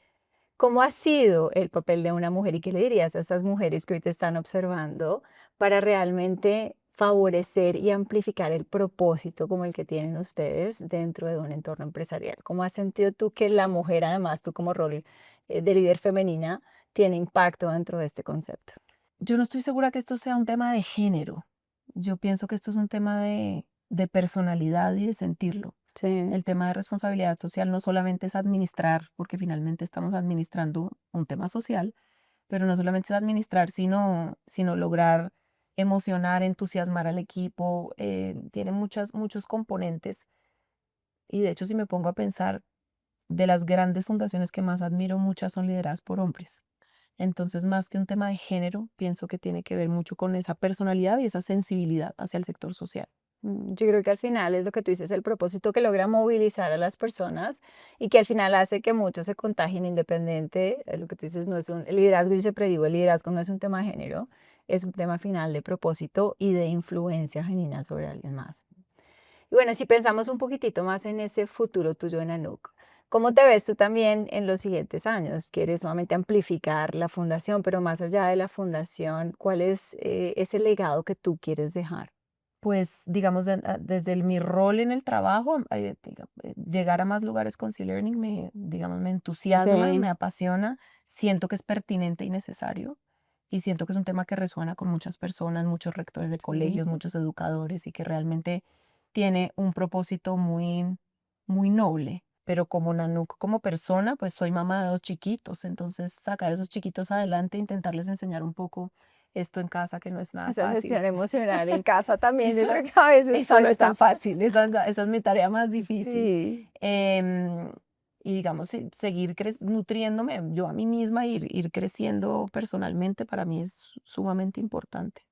¿Cómo ha sido el papel de una mujer y qué le dirías a esas mujeres que hoy te están observando para realmente favorecer y amplificar el propósito como el que tienen ustedes dentro de un entorno empresarial? ¿Cómo has sentido tú que la mujer, además tú como rol de líder femenina, tiene impacto dentro de este concepto? Yo no estoy segura que esto sea un tema de género. Yo pienso que esto es un tema de personalidad y de sentirlo. Sí, El tema de responsabilidad social no solamente es administrar, porque finalmente estamos administrando un tema social, pero no solamente es administrar, sino lograr emocionar, entusiasmar al equipo. Tiene muchos componentes. Y de hecho, si me pongo a pensar, de las grandes fundaciones que más admiro, muchas son lideradas por hombres. Entonces, más que un tema de género, pienso que tiene que ver mucho con esa personalidad y esa sensibilidad hacia el sector social. Yo creo que al final es lo que tú dices, el propósito que logra movilizar a las personas y que al final hace que muchos se contagien independiente, lo que tú dices, no es el liderazgo, yo siempre digo, el liderazgo no es un tema de género, es un tema final de propósito y de influencia genuina sobre alguien más. Y bueno, si pensamos un poquitito más en ese futuro tuyo en Anuk, ¿cómo te ves tú también en los siguientes años? ¿Quieres solamente amplificar la fundación, pero más allá de la fundación, cuál es ese legado que tú quieres dejar? Pues, digamos, desde mi rol en el trabajo, llegar a más lugares con C-Learning digamos, me entusiasma, Sí. me apasiona, siento que es pertinente y necesario, y siento que es un tema que resuena con muchas personas, muchos rectores de Sí. colegios, muchos educadores, y que realmente tiene un propósito muy, muy noble. Pero como Nanook, como persona, pues soy mamá de 2 chiquitos, entonces sacar a esos chiquitos adelante, intentarles enseñar un poco esto en casa, que no es nada Esa fácil. gestión emocional en casa también, yo Eso, creo que a veces eso no es tan cuesta. fácil, esa es mi tarea más difícil. Sí. Em, y digamos, seguir nutriéndome yo a mí misma, ir creciendo personalmente, para mí es sumamente importante.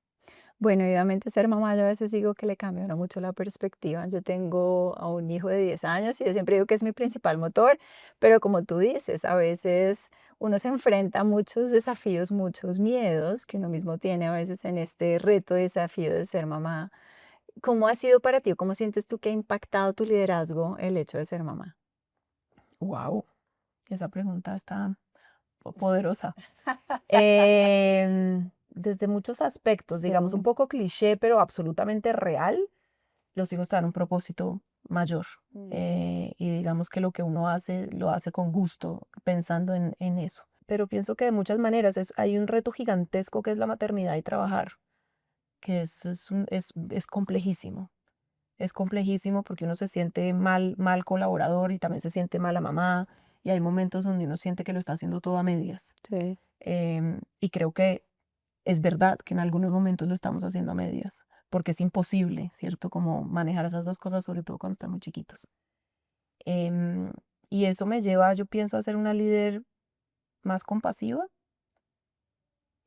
Bueno, y obviamente ser mamá, yo a veces digo que le cambia a uno mucho la perspectiva. Yo tengo a un hijo de 10 años y yo siempre digo que es mi principal motor, pero como tú dices, a veces uno se enfrenta a muchos desafíos, muchos miedos que uno mismo tiene a veces en este reto, desafío de ser mamá. ¿Cómo ha sido para ti o cómo sientes tú que ha impactado tu liderazgo el hecho de ser mamá? Wow, esa pregunta está poderosa. Desde muchos aspectos, digamos, un Sí. poco cliché, pero absolutamente real, los hijos te dan un propósito mayor. Mm. Y digamos que lo que uno hace, lo hace con gusto, pensando en eso. Pero pienso que de muchas maneras hay un reto gigantesco que es la maternidad y trabajar, que es complejísimo. Es complejísimo porque uno se siente mal colaborador y también se siente mala mamá, y hay momentos donde uno siente que lo está haciendo todo a medias. Sí. Y creo que es verdad que en algunos momentos lo estamos haciendo a medias, porque es imposible, ¿cierto? Como manejar esas dos cosas, sobre todo cuando están muy chiquitos. Em, y eso me lleva, yo pienso, a ser una líder más compasiva,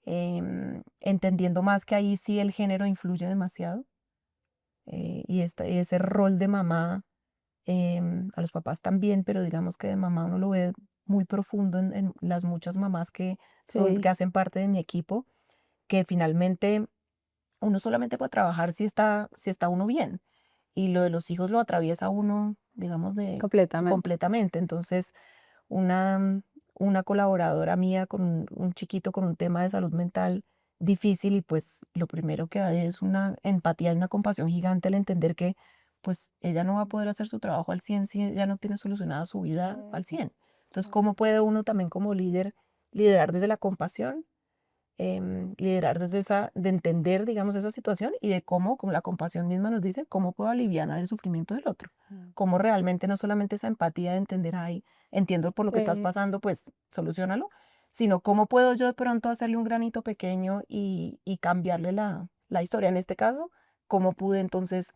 entendiendo más que ahí sí el género influye demasiado. Y ese rol de mamá, a los papás también, pero digamos que de mamá uno lo ve muy profundo en las muchas mamás que Sí. hacen parte de mi equipo, que finalmente uno solamente puede trabajar si está uno bien. Y lo de los hijos lo atraviesa uno, digamos, Completamente. completamente. Entonces, una, una colaboradora mía con un chiquito con un tema de salud mental difícil, y pues lo primero que hay es una empatía y una compasión gigante al entender que pues ella no va a poder hacer su trabajo al 100 si ella no tiene solucionada su vida al Sí. 100. Entonces, ¿cómo puede uno también como líder liderar desde la compasión? Liderar desde de entender, digamos, esa situación, y de cómo, como la compasión misma nos dice, cómo puedo aliviar el sufrimiento del otro. Mm. Cómo realmente no solamente esa empatía de entender, ay, entiendo por lo que estás Sí. pasando, pues solucionalo, sino cómo puedo yo de pronto hacerle un granito pequeño y cambiarle la historia. En este caso, cómo pude entonces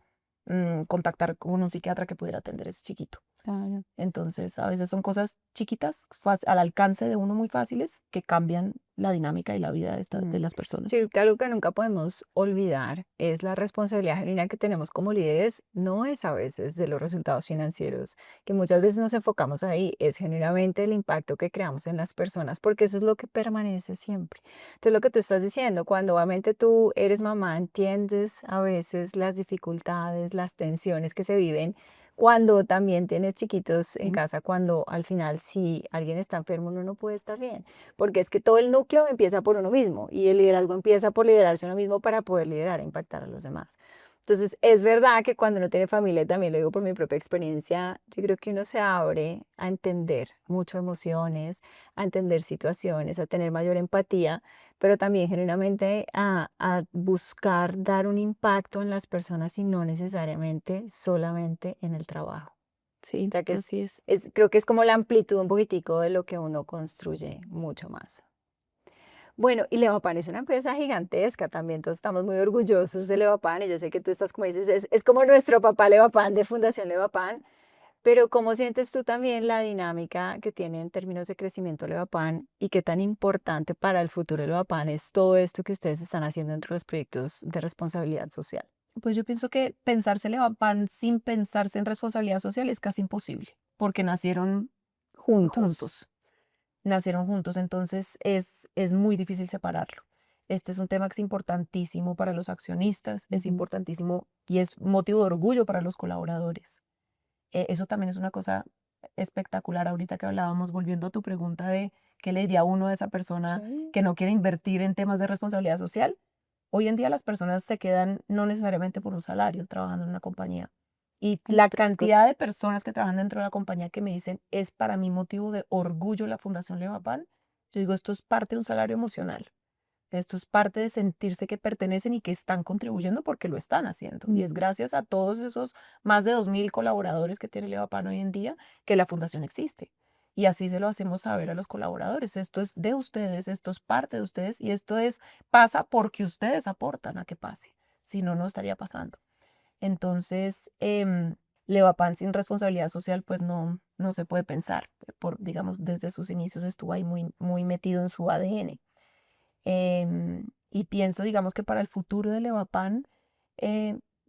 contactar con un psiquiatra que pudiera atender a ese chiquito. Claro. Entonces, a veces son cosas chiquitas, al alcance de uno, muy fáciles, que cambian la dinámica y la vida de Mm. las personas. Sí, que algo que nunca podemos olvidar es la responsabilidad genuina que tenemos como líderes, no es a veces de los resultados financieros, que muchas veces nos enfocamos ahí, es genuinamente el impacto que creamos en las personas, porque eso es lo que permanece siempre. Entonces, lo que tú estás diciendo, cuando obviamente tú eres mamá, entiendes a veces las dificultades, las tensiones que se viven. Cuando también tienes chiquitos en Sí, casa, cuando al final si alguien está enfermo, uno no puede estar bien. Porque es que todo el núcleo empieza por uno mismo y el liderazgo empieza por liderarse uno mismo para poder liderar e impactar a los demás. Entonces, es verdad que cuando uno tiene familia, también lo digo por mi propia experiencia, yo creo que uno se abre a entender mucho emociones, a entender situaciones, a tener mayor empatía, pero también genuinamente a buscar dar un impacto en las personas y no necesariamente solamente en el trabajo. O sí, sea que así es. creo que es como la amplitud un poquitico de lo que uno construye mucho más. Bueno, y Levapan es una empresa gigantesca también, todos estamos muy orgullosos de Levapan y yo sé que tú estás, como dices, es como nuestro papá Levapan de Fundación Levapan, pero ¿cómo sientes tú también la dinámica que tiene en términos de crecimiento Levapan y qué tan importante para el futuro de Levapan es todo esto que ustedes están haciendo dentro de los proyectos de responsabilidad social? Pues yo pienso que pensarse Levapan sin pensarse en responsabilidad social es casi imposible, porque nacieron Juntos. juntos, nacieron juntos, entonces es muy difícil separarlo. Este es un tema que es importantísimo para los accionistas, es Ujú. importantísimo y es motivo de orgullo para los colaboradores. Eso también es una cosa espectacular ahorita que hablábamos, volviendo a tu pregunta de qué le diría uno a esa persona Sí. que no quiere invertir en temas de responsabilidad social. Hoy en día las personas se quedan no necesariamente por un salario trabajando en una compañía. Y En la otras cantidad cosas. de personas que trabajan dentro de la compañía que me dicen es para mí motivo de orgullo la Fundación Levapan, yo digo, esto es parte de un salario emocional. Esto es parte de sentirse que pertenecen y que están contribuyendo porque lo están haciendo. Y es Mm. gracias a todos esos más de 2.000 colaboradores que tiene Levapan hoy en día que la fundación existe. Y así se lo hacemos saber a los colaboradores. Esto es de ustedes, esto es parte de ustedes y esto es pasa porque ustedes aportan a que pase. Si no, no estaría pasando. Entonces, Levapan sin responsabilidad social, pues no se puede pensar. Digamos, desde sus inicios estuvo ahí muy, muy metido en su ADN. Y pienso, digamos que para el futuro de Levapan,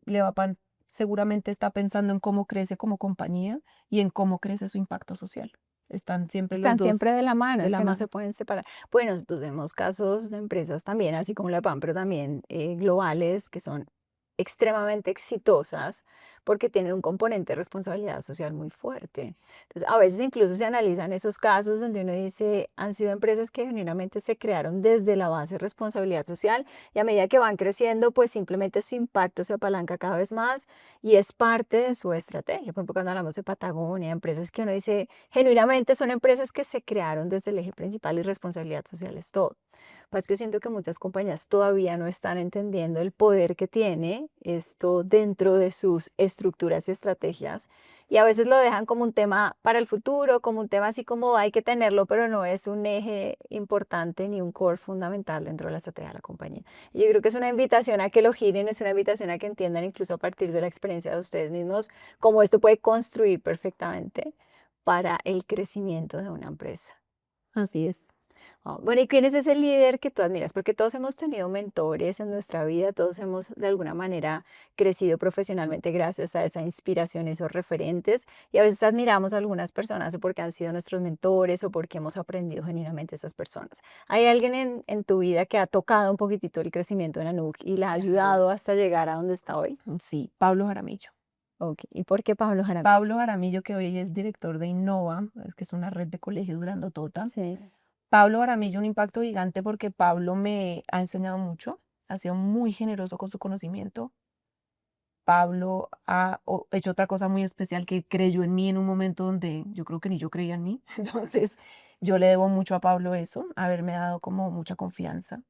Levapan seguramente está pensando en cómo crece como compañía y en cómo crece su impacto social. Están siempre los Están siempre dos de la mano, de es la que no se mano. pueden separar. Bueno, nosotros vemos casos de empresas también, así como la PAN, pero también globales, que son extremadamente exitosas porque tienen un componente de responsabilidad social muy fuerte. Entonces, a veces incluso se analizan esos casos donde uno dice, han sido empresas que genuinamente se crearon desde la base de responsabilidad social y a medida que van creciendo, pues simplemente su impacto se apalanca cada vez más y es parte de su estrategia. Por ejemplo, cuando hablamos de Patagonia, empresas que uno dice, genuinamente son empresas que se crearon desde el eje principal y responsabilidad social es todo. Pues que yo siento que muchas compañías todavía no están entendiendo el poder que tiene esto dentro de sus estructuras y estrategias y a veces lo dejan como un tema para el futuro, como un tema así como hay que tenerlo, pero no es un eje importante ni un core fundamental dentro de la estrategia de la compañía. Y yo creo que es una invitación a que lo giren, es una invitación a que entiendan incluso a partir de la experiencia de ustedes mismos cómo esto puede construir perfectamente para el crecimiento de una empresa. Así es. Bueno, ¿y quién es ese líder que tú admiras? Porque todos hemos tenido mentores en nuestra vida, todos hemos de alguna manera crecido profesionalmente gracias a esa inspiración, esos referentes, y a veces admiramos a algunas personas o porque han sido nuestros mentores o porque hemos aprendido genuinamente de esas personas. ¿Hay alguien en tu vida que ha tocado un poquitito el crecimiento de Nanook y la ha Claro. ayudado hasta llegar a donde está hoy? Sí, Pablo Jaramillo. Ok, ¿y por qué Pablo Jaramillo? Pablo Jaramillo, que hoy es director de Innova, que es una red de colegios grandotota. Sí. Pablo Jaramillo, un impacto gigante porque Pablo me ha enseñado mucho, ha sido muy generoso con su conocimiento. Pablo ha hecho otra cosa muy especial que creyó en mí en un momento donde yo creo que ni yo creía en mí. Entonces, yo le debo mucho a Pablo eso, haberme dado como mucha confianza.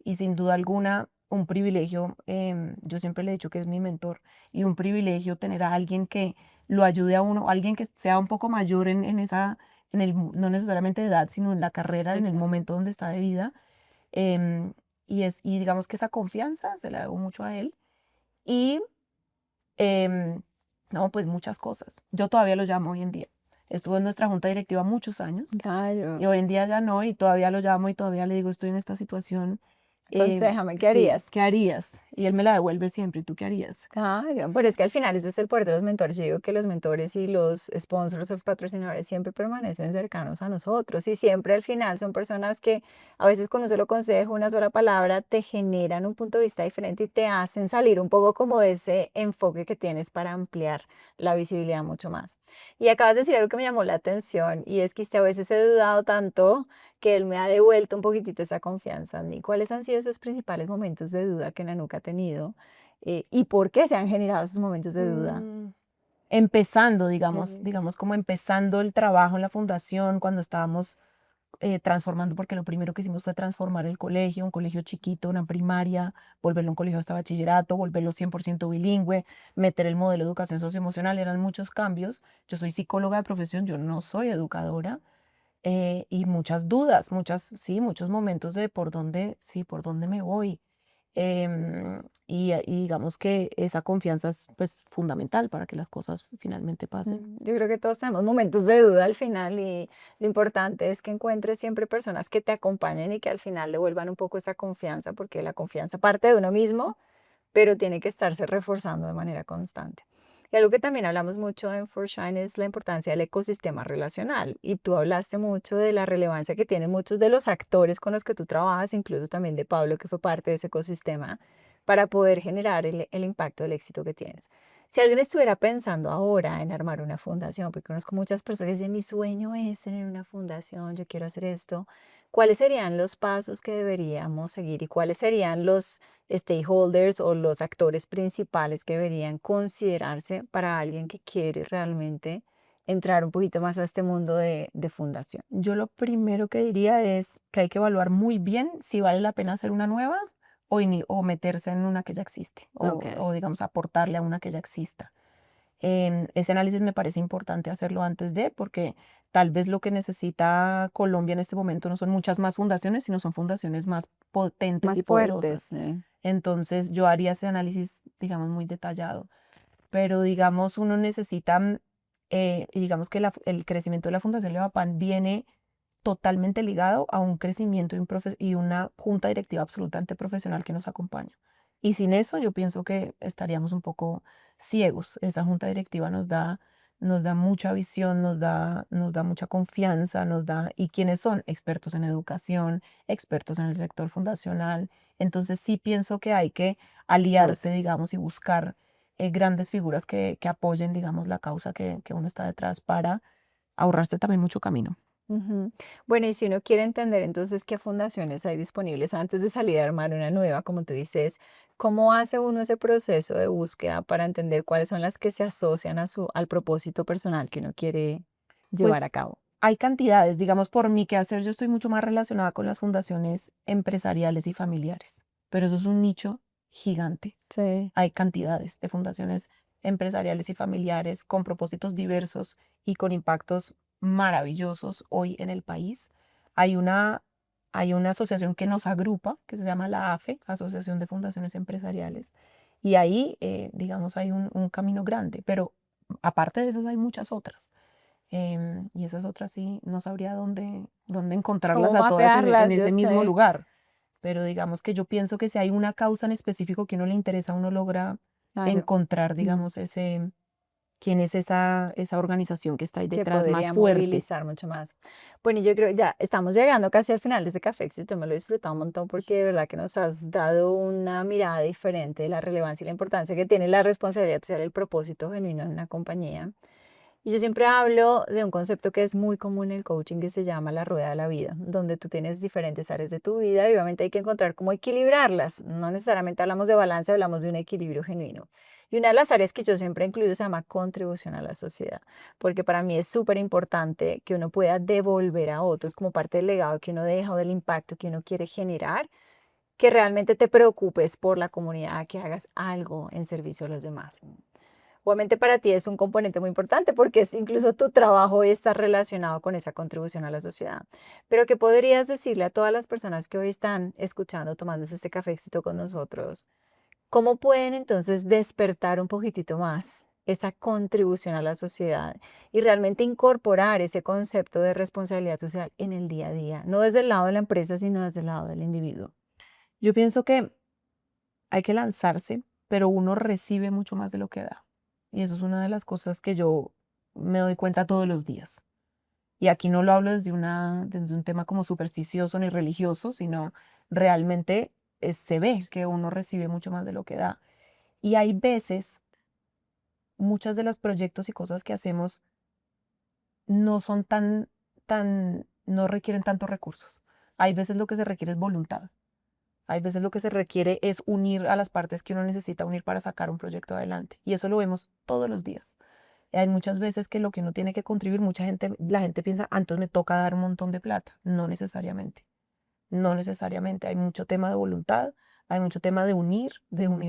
Y sin duda alguna, un privilegio, yo siempre le he dicho que es mi mentor, y un privilegio tener a alguien que lo ayude a uno, alguien que sea un poco mayor en esa, no necesariamente de edad, sino en la carrera, Sí, en el claro. momento donde está de vida. em, y digamos que esa confianza se la debo mucho a él. Y Em, no, pues muchas cosas. Yo todavía lo llamo hoy en día. Estuvo en nuestra junta directiva muchos años y Claro. hoy en día ya no, y todavía lo llamo y todavía le digo, estoy en esta situación. Aconséjame, ¿qué Sí, harías? ¿qué harías? Y él me la devuelve siempre. ¿Y tú qué harías? Claro, pero es que al final ese es el poder de los mentores. Yo digo que los mentores y los sponsors o patrocinadores siempre permanecen cercanos a nosotros y siempre al final son personas que a veces con un solo consejo, una sola palabra, te generan un punto de vista diferente y te hacen salir un poco como de ese enfoque que tienes para ampliar la visibilidad mucho más. Y acabas de decir algo que me llamó la atención y es que a veces he dudado tanto que él me ha devuelto un poquitito esa confianza en mí. ¿Cuáles han sido esos principales momentos de duda que Nanuc ha tenido? ¿Y por qué se han generado esos momentos de duda? Mm, Empezando, Sí. digamos como empezando el trabajo en la fundación, cuando estábamos transformando, porque lo primero que hicimos fue transformar el colegio, un colegio chiquito, una primaria, volverlo un colegio hasta bachillerato, volverlo 100% bilingüe, meter el modelo de educación socioemocional, eran muchos cambios. Yo soy psicóloga de profesión, yo no soy educadora, y muchas dudas, sí, muchos momentos de por dónde, sí, por dónde me voy. Y digamos que esa confianza es pues fundamental para que las cosas finalmente pasen. Yo creo que todos tenemos momentos de duda al final y lo importante es que encuentres siempre personas que te acompañen y que al final devuelvan un poco esa confianza, porque la confianza parte de uno mismo, pero tiene que estarse reforzando de manera constante. Y algo que también hablamos mucho en For Shine es la importancia del ecosistema relacional. Y tú hablaste mucho de la relevancia que tienen muchos de los actores con los que tú trabajas, incluso también de Pablo, que fue parte de ese ecosistema, para poder generar el impacto del éxito que tienes. Si alguien estuviera pensando ahora en armar una fundación, porque conozco muchas personas que dicen, mi sueño es tener una fundación, yo quiero hacer esto, ¿cuáles serían los pasos que deberíamos seguir y cuáles serían los stakeholders o los actores principales que deberían considerarse para alguien que quiere realmente entrar un poquito más a este mundo de fundación? Yo lo primero que diría es que hay que evaluar muy bien si vale la pena hacer una nueva o meterse en una que ya existe Ok. o digamos aportarle a una que ya exista. Ese análisis me parece importante hacerlo antes de, porque tal vez lo que necesita Colombia en este momento no son muchas más fundaciones, sino son fundaciones más potentes y Más fuertes, poderosas. sí. Entonces yo haría ese análisis, digamos, muy detallado. Pero digamos, uno necesita, y digamos que el crecimiento de la Fundación Levapan viene totalmente ligado a un crecimiento y una junta directiva absolutamente profesional que nos acompaña. Y sin eso yo pienso que estaríamos un poco ciegos. Esa junta directiva nos da mucha visión, nos da mucha confianza, ¿y quiénes son? Expertos en educación, expertos en el sector fundacional. Entonces sí pienso que hay que aliarse, Voces. digamos, y buscar grandes figuras que apoyen, digamos, la causa que uno está detrás para ahorrarse también mucho camino. Ujú. Bueno, y si uno quiere entender entonces qué fundaciones hay disponibles antes de salir a armar una nueva, como tú dices, ¿cómo hace uno ese proceso de búsqueda para entender cuáles son las que se asocian al propósito personal que uno quiere llevar a Pues cabo? hay cantidades, digamos, por mi quehacer, yo estoy mucho más relacionada con las fundaciones empresariales y familiares, pero eso es un nicho gigante. Sí, Hay cantidades de fundaciones empresariales y familiares con propósitos diversos y con impactos maravillosos hoy en el país. Hay una, hay una asociación que nos agrupa, que se llama la AFE, Asociación de Fundaciones Empresariales, y ahí, digamos, hay un camino grande, pero aparte de esas hay muchas otras. Y esas otras sí, no sabría dónde encontrarlas ¿cómo a todas en mapearlas? ese Yo mismo sé. lugar. Pero digamos que yo pienso que si hay una causa en específico que uno le interesa, uno logra Claro. encontrar, Mm. digamos, quién es esa organización que está ahí Que detrás más podría fuerte. movilizar mucho más. Bueno, y yo creo ya estamos llegando casi al final de este café, yo me lo he disfrutado un montón porque de verdad que nos has dado una mirada diferente de la relevancia y la importancia que tiene la responsabilidad social, el propósito genuino en una compañía. Y yo siempre hablo de un concepto que es muy común en el coaching que se llama la rueda de la vida, donde tú tienes diferentes áreas de tu vida y obviamente hay que encontrar cómo equilibrarlas. No necesariamente hablamos de balance, hablamos de un equilibrio genuino. Y una de las áreas que yo siempre he incluido se llama contribución a la sociedad, porque para mí es súper importante que uno pueda devolver a otros como parte del legado que uno deja o del impacto que uno quiere generar, que realmente te preocupes por la comunidad, que hagas algo en servicio a los demás. Obviamente para ti es un componente muy importante porque es incluso tu trabajo y está relacionado con esa contribución a la sociedad. Pero ¿qué podrías decirle a todas las personas que hoy están escuchando, tomándose este cafecito con nosotros? ¿Cómo pueden entonces despertar un poquitito más esa contribución a la sociedad y realmente incorporar ese concepto de responsabilidad social en el día a día? No desde el lado de la empresa, sino desde el lado del individuo. Yo pienso que hay que lanzarse, pero uno recibe mucho más de lo que da. Y eso es una de las cosas que yo me doy cuenta todos los días. Y aquí no lo hablo desde un tema como supersticioso ni religioso, sino realmente se ve que uno recibe mucho más de lo que da. Y hay veces, muchas de los proyectos y cosas que hacemos no son no requieren tantos recursos. Hay veces lo que se requiere es voluntad. Hay veces lo que se requiere es unir a las partes que uno necesita unir para sacar un proyecto adelante. Y eso lo vemos todos los días. Hay muchas veces que lo que uno tiene que contribuir, la gente piensa, "Ah, entonces me toca dar un montón de plata". No necesariamente. No necesariamente. Hay mucho tema de voluntad, hay mucho tema de unir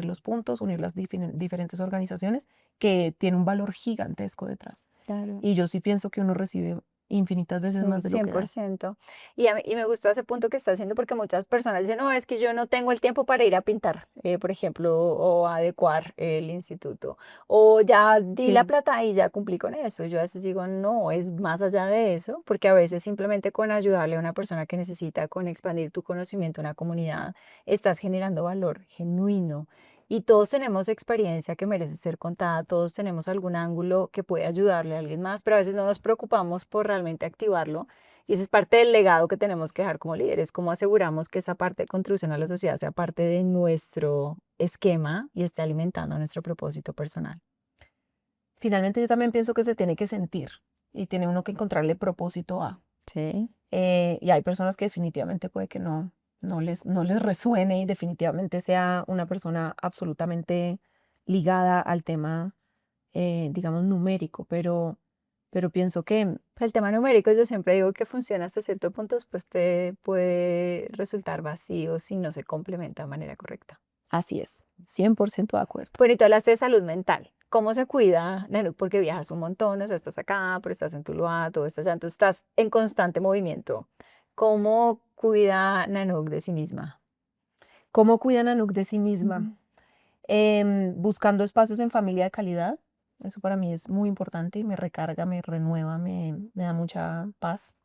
los puntos, unir las diferentes organizaciones que tiene un valor gigantesco detrás. Claro. Y yo sí pienso que uno recibe infinitas veces Sí, más de lo cien que por da. ciento. Y me gustó ese punto que está haciendo porque muchas personas dicen, no, es que yo no tengo el tiempo para ir a pintar, por ejemplo, o a adecuar el instituto, o ya di la Sí, plata y ya cumplí con eso. Yo a veces digo, no, es más allá de eso, porque a veces simplemente con ayudarle a una persona que necesita, con expandir tu conocimiento a una comunidad, estás generando valor genuino. Y todos tenemos experiencia que merece ser contada, todos tenemos algún ángulo que puede ayudarle a alguien más, pero a veces no nos preocupamos por realmente activarlo. Y esa es parte del legado que tenemos que dejar como líderes, cómo aseguramos que esa parte de contribución a la sociedad sea parte de nuestro esquema y esté alimentando nuestro propósito personal. Finalmente yo también pienso que se tiene que sentir y tiene uno que encontrarle propósito a. Sí. Y hay personas que definitivamente puede que no les resuene y definitivamente sea una persona absolutamente ligada al tema, digamos, numérico, pero pienso que El tema numérico yo siempre digo que funciona hasta cierto punto, pues te puede resultar vacío si no se complementa de manera correcta. así es, 100% de acuerdo. Bueno, y tú hablaste de salud mental. ¿Cómo se cuida, Nanuk? Porque viajas un montón, o sea, estás acá, pero estás en Tuluá, todo estás allá, entonces estás en constante movimiento. ¿Cómo cuida Nanuk de sí misma? ¿Cómo cuida Nanook de sí misma? Ujú. Buscando espacios en familia de calidad. Eso para mí es muy importante y me recarga, me renueva, me da mucha paz.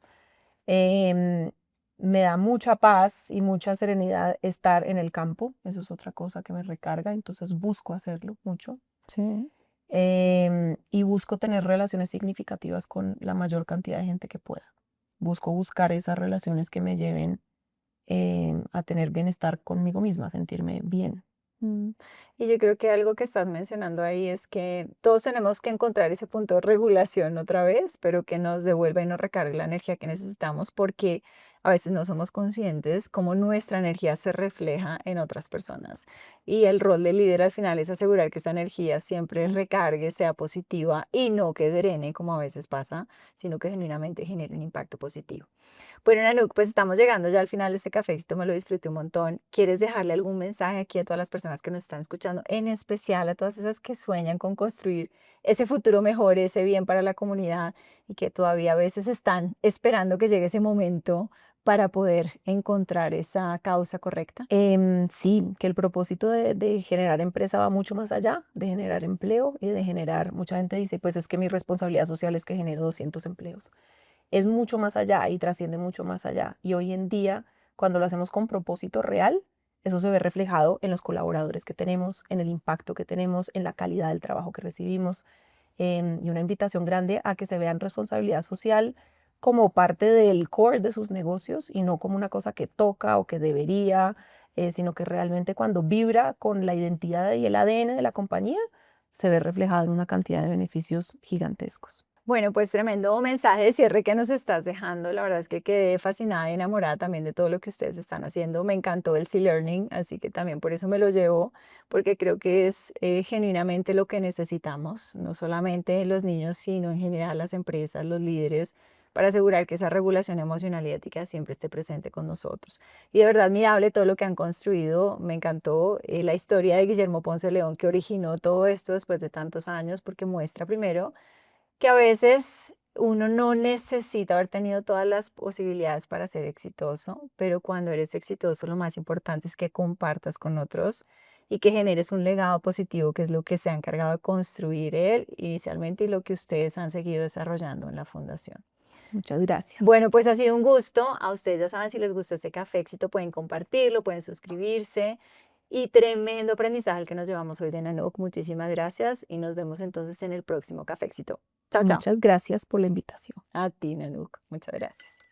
Em, Me da mucha paz y mucha serenidad estar en el campo. Eso es otra cosa que me recarga, entonces busco hacerlo mucho. Sí. Y busco tener relaciones significativas con la mayor cantidad de gente que pueda. Busco buscar esas relaciones que me lleven a tener bienestar conmigo misma, a sentirme bien. Mm, Y yo creo que algo que estás mencionando ahí es que todos tenemos que encontrar ese punto de regulación otra vez, pero que nos devuelva y nos recargue la energía que necesitamos, porque a veces no somos conscientes cómo nuestra energía se refleja en otras personas. Y el rol del líder al final es asegurar que esa energía siempre recargue, sea positiva y no que drene, como a veces pasa, sino que genuinamente genere un impacto positivo. Bueno, Nanuk, pues estamos llegando ya al final de este cafecito, me lo disfruté un montón. ¿Quieres dejarle algún mensaje aquí a todas las personas que nos están escuchando, en especial a todas esas que sueñan con construir ese futuro mejor, ese bien para la comunidad y que todavía a veces están esperando que llegue ese momento para poder encontrar esa causa correcta? Sí, que el propósito de generar empresa va mucho más allá, de generar empleo y de generar, mucha gente dice, pues es que mi responsabilidad social es que genero 200 empleos. Es mucho más allá y trasciende mucho más allá. Y hoy en día, cuando lo hacemos con propósito real, eso se ve reflejado en los colaboradores que tenemos, en el impacto que tenemos, en la calidad del trabajo que recibimos. Y una invitación grande a que se vean responsabilidad social como parte del core de sus negocios y no como una cosa que toca o que debería, sino que realmente cuando vibra con la identidad y el ADN de la compañía, se ve reflejado en una cantidad de beneficios gigantescos. Bueno, pues tremendo mensaje de cierre que nos estás dejando. La verdad es que quedé fascinada y enamorada también de todo lo que ustedes están haciendo. Me encantó el C-Learning, así que también por eso me lo llevo, porque creo que es genuinamente lo que necesitamos, no solamente los niños, sino en general las empresas, los líderes, para asegurar que esa regulación emocional y ética siempre esté presente con nosotros. Y de verdad admirable todo lo que han construido. Me encantó la historia de Guillermo Ponce León que originó todo esto después de tantos años, porque muestra primero que a veces uno no necesita haber tenido todas las posibilidades para ser exitoso, pero cuando eres exitoso lo más importante es que compartas con otros y que generes un legado positivo, que es lo que se ha encargado de construir él inicialmente y lo que ustedes han seguido desarrollando en la fundación. Muchas gracias. Bueno, pues ha sido un gusto. A ustedes ya saben, si les gusta este café éxito, pueden compartirlo, pueden suscribirse. Y tremendo aprendizaje el que nos llevamos hoy de Nanook. Muchísimas gracias y nos vemos entonces en el próximo café éxito. Chao, chao. Muchas gracias por la invitación. A ti, Nanook. Muchas gracias.